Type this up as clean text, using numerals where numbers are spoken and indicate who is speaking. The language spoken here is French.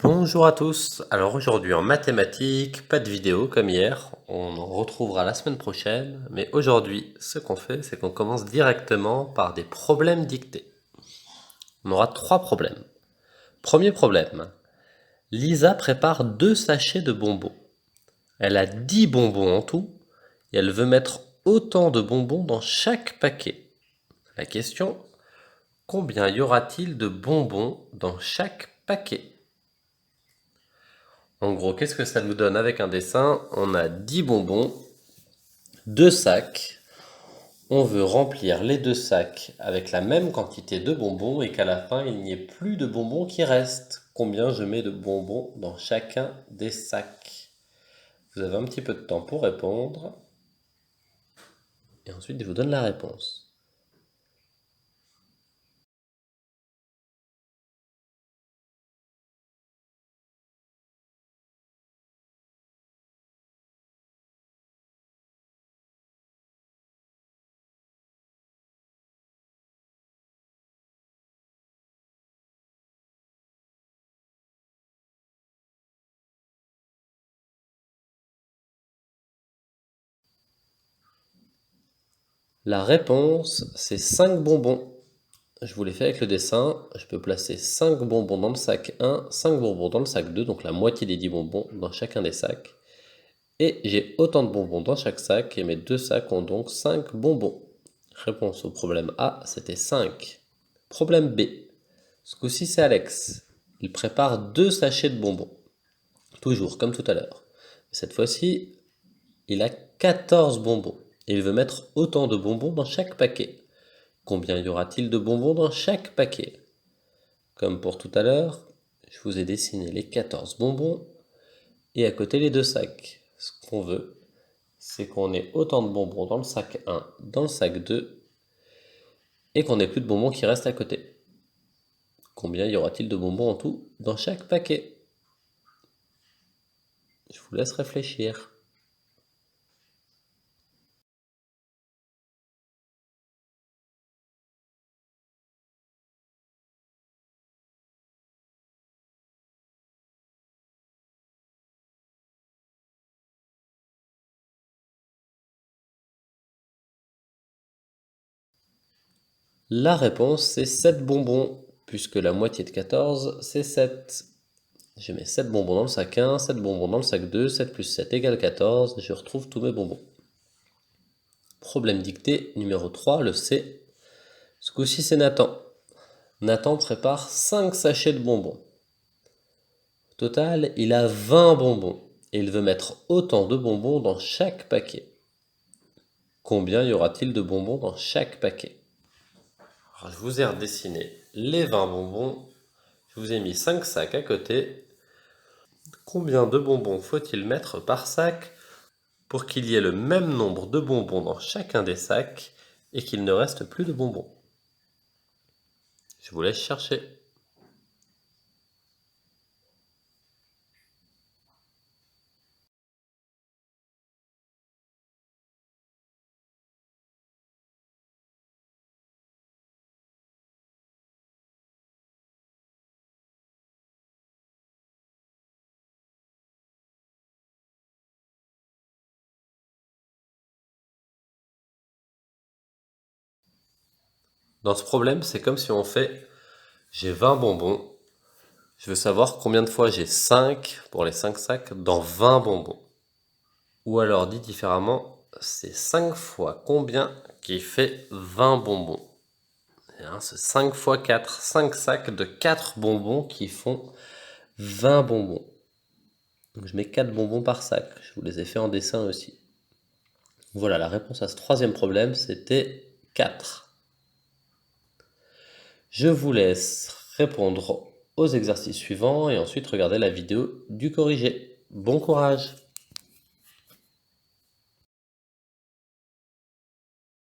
Speaker 1: Bonjour à tous. Alors aujourd'hui en mathématiques, pas de vidéo comme hier, on en retrouvera la semaine prochaine, mais aujourd'hui ce qu'on fait c'est qu'on commence directement par des problèmes dictés. On aura 3 problèmes. Premier problème, Lisa prépare 2 sachets de bonbons. Elle a 10 bonbons en tout et elle veut mettre autant de bonbons dans chaque paquet. La question, combien y aura-t-il de bonbons dans chaque paquet? En gros, qu'est-ce que ça nous donne avec un dessin? On a 10 bonbons, 2 sacs. On veut remplir les 2 sacs avec la même quantité de bonbons et qu'à la fin, il n'y ait plus de bonbons qui restent. Combien je mets de bonbons dans chacun des sacs? Vous avez un petit peu de temps pour répondre. Et ensuite, je vous donne la réponse. La réponse, c'est 5 bonbons. Je vous l'ai fait avec le dessin. Je peux placer 5 bonbons dans le sac 1, 5 bonbons dans le sac 2, donc la moitié des 10 bonbons dans chacun des sacs. Et j'ai autant de bonbons dans chaque sac et mes 2 sacs ont donc 5 bonbons. Réponse au problème A, c'était 5. Problème B. Ce coup-ci, c'est Alex. Il prépare 2 sachets de bonbons. Toujours, comme tout à l'heure. Cette fois-ci, il a 14 bonbons. Et il veut mettre autant de bonbons dans chaque paquet. Combien y aura-t-il de bonbons dans chaque paquet? Comme pour tout à l'heure, je vous ai dessiné les 14 bonbons et à côté les 2 sacs. Ce qu'on veut, c'est qu'on ait autant de bonbons dans le sac 1, dans le sac 2, et qu'on n'ait plus de bonbons qui restent à côté. Combien y aura-t-il de bonbons en tout dans chaque paquet? Je vous laisse réfléchir. La réponse, c'est 7 bonbons, puisque la moitié de 14, c'est 7. Je mets 7 bonbons dans le sac 1, 7 bonbons dans le sac 2, 7 plus 7 égale 14, je retrouve tous mes bonbons. Problème dicté numéro 3, le C. Ce coup-ci, c'est Nathan. Nathan prépare 5 sachets de bonbons. Au total, il a 20 bonbons et il veut mettre autant de bonbons dans chaque paquet. Combien y aura-t-il de bonbons dans chaque paquet? Alors, je vous ai redessiné les 20 bonbons. Je vous ai mis 5 sacs à côté. Combien de bonbons faut-il mettre par sac pour qu'il y ait le même nombre de bonbons dans chacun des sacs et qu'il ne reste plus de bonbons? Je vous laisse chercher. Dans ce problème, c'est comme si on fait j'ai 20 bonbons. Je veux savoir combien de fois j'ai 5 pour les 5 sacs dans 20 bonbons. Ou alors, dit différemment, c'est 5 fois combien qui fait 20 bonbons. C'est 5 fois 4, 5 sacs de 4 bonbons qui font 20 bonbons. Donc je mets 4 bonbons par sac. Je vous les ai fait en dessin aussi. Voilà, la réponse à ce troisième problème, c'était 4. Je vous laisse répondre aux exercices suivants et ensuite regarder la vidéo du corrigé. Bon courage!